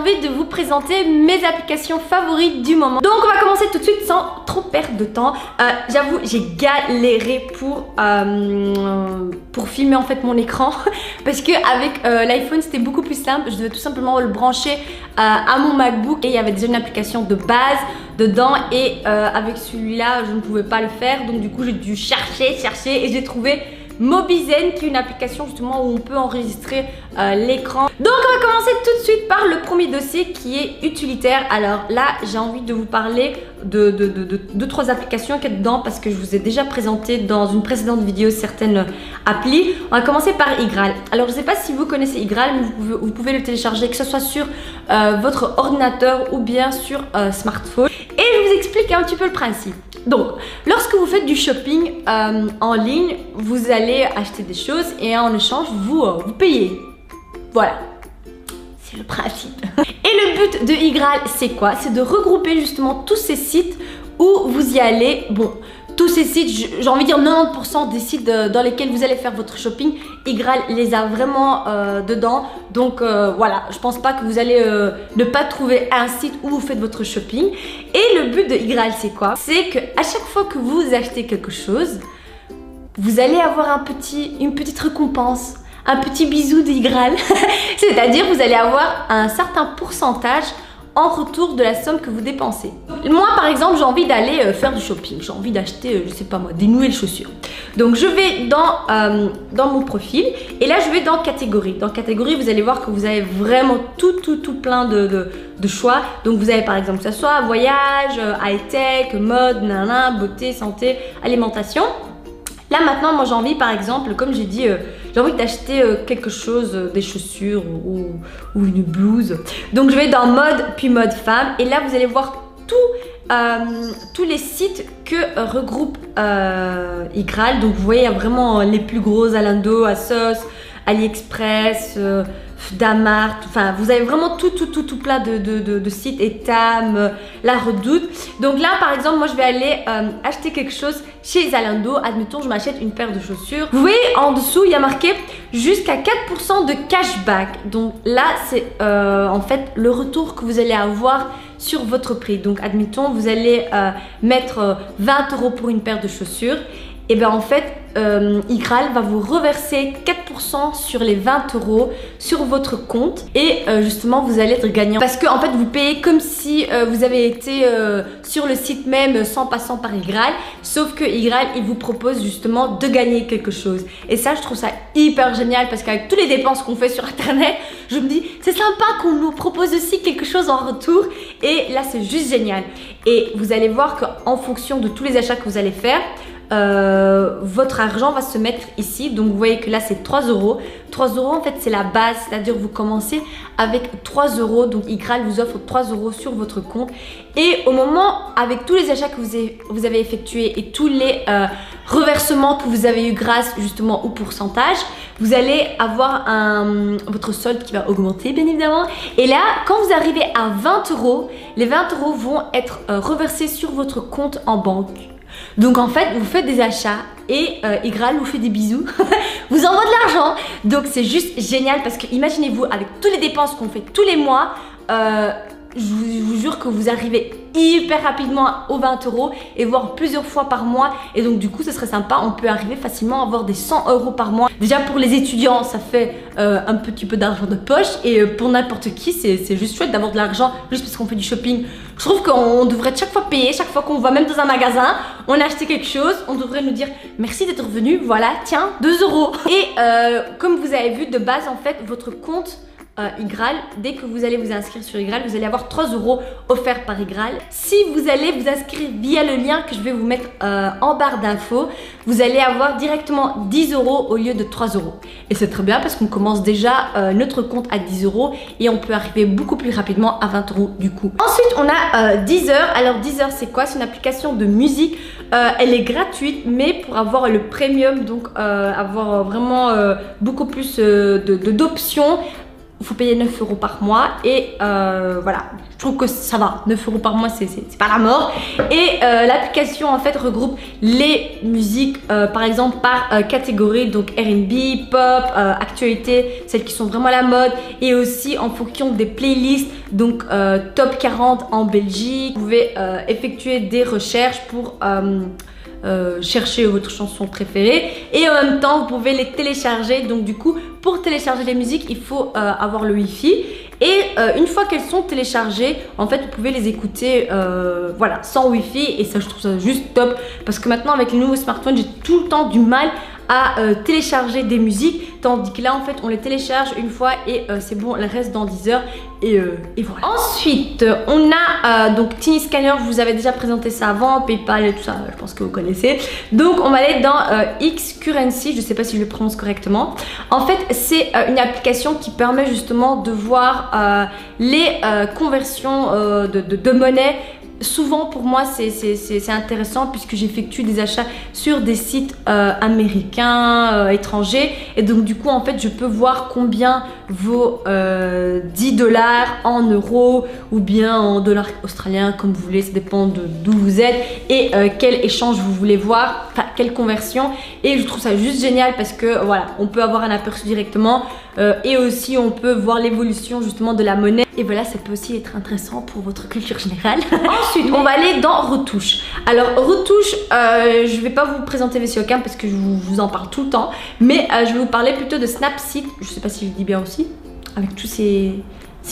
envie de vous présenter mes applications favorites du moment. Donc on va commencer tout de suite sans trop perdre de temps. J'avoue, j'ai galéré pour filmer en fait mon écran parce que avec l'iPhone c'était beaucoup plus simple. Je devais tout simplement le brancher à mon MacBook et il y avait déjà une application de base dedans et avec celui-là je ne pouvais pas le faire, donc du coup j'ai dû chercher et j'ai trouvé Mobizen qui est une application justement où on peut enregistrer l'écran. Donc on va commencer tout de suite par le premier dossier qui est utilitaire. Alors là j'ai envie de vous parler de 2-3 applications qu'il y a dedans parce que je vous ai déjà présenté dans une précédente vidéo certaines applis. On va commencer par Igral. Alors je ne sais pas si vous connaissez Igral, mais vous pouvez le télécharger que ce soit sur votre ordinateur ou bien sur smartphone. Et je vous explique un petit peu le principe. Donc, lorsque vous faites du shopping en ligne, vous allez acheter des choses et en échange, vous payez. Voilà, c'est le principe. Et le but de Igral, c'est quoi? C'est de regrouper justement tous ces sites où vous y allez. Bon, tous ces sites, j'ai envie de dire 90% des sites dans lesquels vous allez faire votre shopping, Igral les a vraiment dedans. Donc voilà, je pense pas que vous allez ne pas trouver un site où vous faites votre shopping. Et le but de Igral, c'est quoi? C'est que à chaque fois que vous achetez quelque chose, vous allez avoir une petite récompense, un petit bisou d'Igral. C'est-à-dire vous allez avoir un certain pourcentage en retour de la somme que vous dépensez. Moi par exemple j'ai envie d'aller faire du shopping, j'ai envie d'acheter je sais pas moi des nouvelles chaussures. Donc je vais dans mon profil et là je vais dans catégorie. Dans catégorie vous allez voir que vous avez vraiment tout plein de choix. Donc vous avez par exemple que ce soit voyage, high-tech, mode, nanana, beauté, santé, alimentation. Là maintenant moi j'ai envie par exemple, comme j'ai dit, j'ai envie d'acheter quelque chose, des chaussures ou une blouse. Donc je vais dans mode puis mode femme et là vous allez voir tous les sites que regroupe Igral. Donc vous voyez il y a vraiment les plus gros, Zalando, ASOS, AliExpress, Damart, enfin vous avez vraiment tout plein de sites, Etam, La Redoute. Donc là par exemple moi je vais aller acheter quelque chose chez Zalando. Admettons je m'achète une paire de chaussures. Vous voyez en dessous il y a marqué jusqu'à 4% de cashback. Donc là c'est en fait le retour que vous allez avoir sur votre prix. Donc admettons vous allez mettre 20 € pour une paire de chaussures. Et bien en fait Igral va vous reverser 4% sur les 20 € sur votre compte et justement vous allez être gagnant parce que en fait vous payez comme si vous avez été sur le site même sans passant par Igral, sauf que Igral il vous propose justement de gagner quelque chose et ça je trouve ça hyper génial parce qu'avec toutes les dépenses qu'on fait sur internet je me dis c'est sympa qu'on nous propose aussi quelque chose en retour et là c'est juste génial. Et vous allez voir qu'en fonction de tous les achats que vous allez faire, votre argent va se mettre ici. Donc vous voyez que là c'est 3 €. 3 € en fait c'est la base, c'est-à-dire vous commencez avec 3 €. Donc Igral vous offre 3 € sur votre compte. Et au moment, avec tous les achats que vous avez effectués et tous les reversements que vous avez eu grâce justement au pourcentage, vous allez avoir votre solde qui va augmenter bien évidemment. Et là quand vous arrivez à 20 €, les 20 € vont être reversés sur votre compte en banque. Donc en fait vous faites des achats et Igral vous fait des bisous, vous envoie de l'argent. Donc c'est juste génial parce que imaginez-vous avec toutes les dépenses qu'on fait tous les mois, je vous jure que vous arrivez hyper rapidement aux 20 € et voire plusieurs fois par mois. Et donc du coup ce serait sympa, on peut arriver facilement à avoir des 100 € par mois. Déjà pour les étudiants ça fait un petit peu d'argent de poche et pour n'importe qui c'est juste chouette d'avoir de l'argent juste parce qu'on fait du shopping. Je trouve qu'on devrait chaque fois payer, chaque fois qu'on va même dans un magasin, on a acheté quelque chose, on devrait nous dire merci d'être venu, voilà tiens 2 €. Et comme vous avez vu de base en fait votre compte Igral, dès que vous allez vous inscrire sur Igral, vous allez avoir 3 € offerts par Igral. Si vous allez vous inscrire via le lien que je vais vous mettre en barre d'infos, vous allez avoir directement 10 € au lieu de 3 €. Et c'est très bien parce qu'on commence déjà notre compte à 10 € et on peut arriver beaucoup plus rapidement à 20 € du coup. Ensuite on a Deezer. Alors Deezer c'est quoi? C'est une application de musique. Elle est gratuite mais pour avoir le premium, donc avoir vraiment beaucoup plus d'options. il faut payer 9 € par mois et voilà, je trouve que ça va, 9 € par mois c'est pas la mort. Et l'application en fait regroupe les musiques par exemple par catégorie, donc R&B, pop, actualité, celles qui sont vraiment à la mode, et aussi en fonction des playlists, donc top 40 en Belgique. Vous pouvez effectuer des recherches pour chercher votre chanson préférée et en même temps vous pouvez les télécharger. Donc du coup pour télécharger les musiques il faut avoir le wifi et une fois qu'elles sont téléchargées en fait vous pouvez les écouter voilà sans wifi, et ça je trouve ça juste top parce que maintenant avec les nouveaux smartphones j'ai tout le temps du mal à télécharger des musiques, tandis que là en fait on les télécharge une fois et c'est bon, elles restent dans 10 heures et voilà. Ensuite on a donc Tiny Scanner, je vous avais déjà présenté ça avant, PayPal et tout ça, je pense que vous connaissez. Donc on va aller dans Xcurrency, je sais pas si je le prononce correctement. En fait c'est une application qui permet justement de voir les conversions de monnaie. Souvent pour moi c'est intéressant puisque j'effectue des achats sur des sites américains, étrangers, et donc du coup en fait je peux voir combien vaut 10 $ en euros ou bien en dollars australiens, comme vous voulez, ça dépend d'où vous êtes et quel échange vous voulez voir, enfin quelle conversion, et je trouve ça juste génial parce que voilà, on peut avoir un aperçu directement et aussi on peut voir l'évolution justement de la monnaie, et voilà, ça peut aussi être intéressant pour votre culture générale. Ensuite on va aller dans retouche. Alors retouche, je vais pas vous présenter VSeeOcam parce que je vous en parle tout le temps, mais je vais vous parler plutôt de Snapseed, je sais pas si je dis bien aussi avec tous ces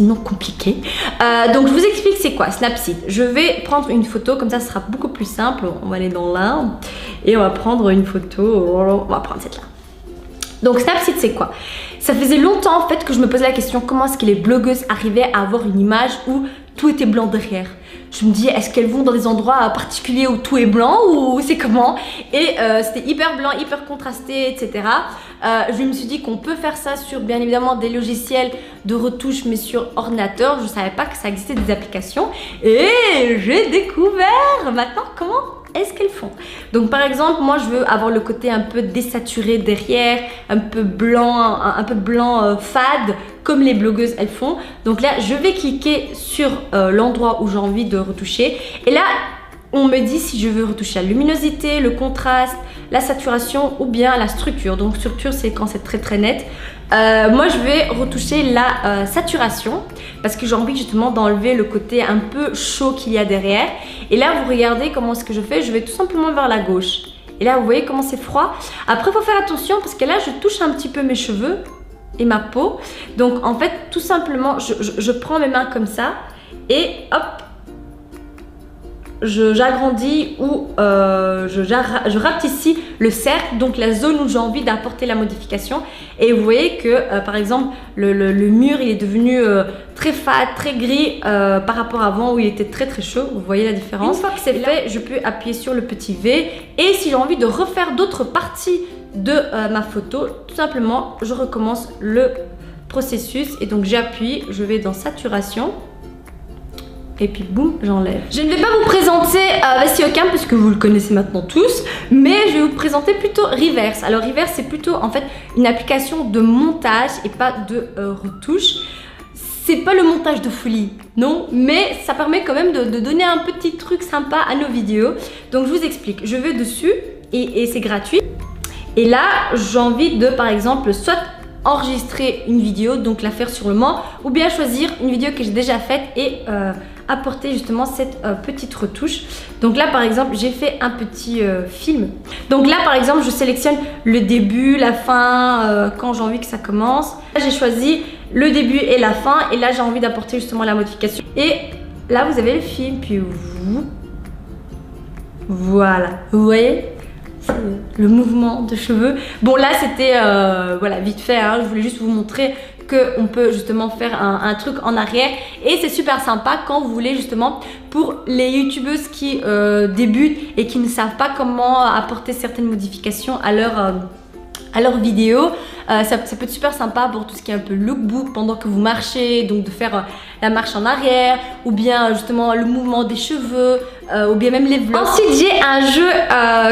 noms compliqués. Donc je vous explique c'est quoi Snapseed. Je vais prendre une photo, comme ça ce sera beaucoup plus simple. On va aller dans là et on va prendre une photo, on va prendre cette là. Donc Snapseed c'est quoi? Ça faisait longtemps en fait que je me posais la question, comment est-ce que les blogueuses arrivaient à avoir une image où tout était blanc derrière. Je me dis, est-ce qu'elles vont dans des endroits particuliers où tout est blanc ou c'est comment? Et c'était hyper blanc, hyper contrasté, etc. Je me suis dit qu'on peut faire ça sur bien évidemment des logiciels de retouche, mais sur ordinateur. Je ne savais pas que ça existait des applications et j'ai découvert maintenant comment est-ce qu'elles font. Donc par exemple moi je veux avoir le côté un peu désaturé derrière, un peu blanc fade comme les blogueuses elles font. Donc là je vais cliquer sur l'endroit où j'ai envie de retoucher, et là on me dit si je veux retoucher la luminosité, le contraste, la saturation ou bien la structure. Donc structure c'est quand c'est très net. Moi je vais retoucher la saturation parce que j'ai envie justement d'enlever le côté un peu chaud qu'il y a derrière. Et là vous regardez comment est-ce que je fais, je vais tout simplement vers la gauche. Et là vous voyez comment c'est froid. Après il faut faire attention parce que là je touche un petit peu mes cheveux et ma peau. Donc en fait tout simplement je prends mes mains comme ça et hop, j'agrandis ou je rapetissis le cercle, donc la zone où j'ai envie d'apporter la modification. Et vous voyez que par exemple le mur il est devenu très fade, très gris par rapport à avant où il était très chaud. Vous voyez la différence. Une fois que c'est fait, je peux appuyer sur le petit V, et si j'ai envie de refaire d'autres parties de ma photo, tout simplement je recommence le processus, et donc j'appuie, je vais dans saturation et puis boum, j'enlève. Je ne vais pas vous présenter VSeeOcam puisque vous le connaissez maintenant tous, mais je vais vous présenter plutôt Reverse. Alors Reverse c'est plutôt en fait une application de montage et pas de retouche. C'est pas le montage de folie, non, mais ça permet quand même de donner un petit truc sympa à nos vidéos. Donc je vous explique, je vais dessus et c'est gratuit. Et là j'ai envie de par exemple soit enregistrer une vidéo, donc la faire sur le moment, ou bien choisir une vidéo que j'ai déjà faite et apporter justement cette petite retouche. Donc là par exemple j'ai fait un petit film. Donc là par exemple je sélectionne le début, la fin, quand j'ai envie que ça commence. Là j'ai choisi le début et la fin, et là j'ai envie d'apporter justement la modification. Et là vous avez le film, puis voilà, vous voyez le mouvement de cheveux. Bon là c'était voilà vite fait, hein. Je voulais juste vous montrer qu'on peut justement faire un truc en arrière, et c'est super sympa quand vous voulez justement pour les youtubeuses qui débutent et qui ne savent pas comment apporter certaines modifications à leur vidéo. Ça peut être super sympa pour tout ce qui est un peu lookbook pendant que vous marchez, donc de faire la marche en arrière, ou bien justement le mouvement des cheveux, ou bien même les vlogs. Ensuite j'ai un jeu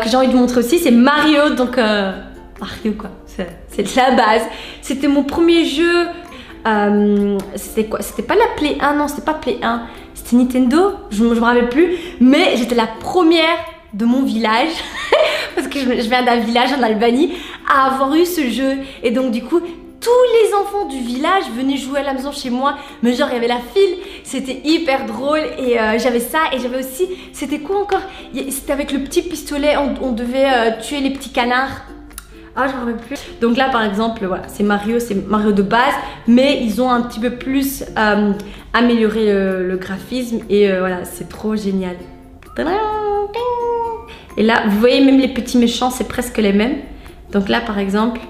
que j'ai envie de vous montrer aussi, c'est Mario. Donc Mario quoi, c'est de la base. C'était mon premier jeu c'était quoi? C'était pas la Play 1, non, c'était pas Play 1. C'était Nintendo, je me rappelle plus. Mais j'étais la première de mon village, parce que je viens d'un village en Albanie, à avoir eu ce jeu. Et donc du coup, tous les enfants du village venaient jouer à la maison chez moi. Mais genre, il y avait la file, c'était hyper drôle. Et j'avais ça, et j'avais aussi, c'était quoi encore? C'était avec le petit pistolet, on devait tuer les petits canards. Ah, j'en rappelle plus. Donc là, par exemple, voilà, c'est Mario de base, mais ils ont un petit peu plus amélioré le graphisme. Et voilà, c'est trop génial. Et là, vous voyez, même les petits méchants, c'est presque les mêmes. Donc là, par exemple,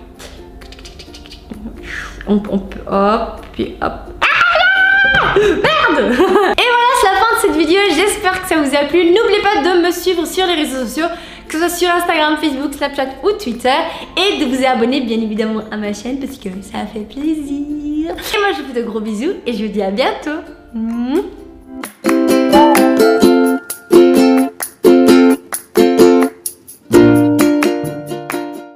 on peut, hop, puis hop. Ah, merde. Et voilà, c'est la fin de cette vidéo. J'espère que ça vous a plu. N'oubliez pas de me suivre sur les réseaux sociaux, que ce soit sur Instagram, Facebook, Snapchat ou Twitter. Et de vous abonner, bien évidemment, à ma chaîne, parce que ça fait plaisir. Et moi, je vous fais de gros bisous et je vous dis à bientôt.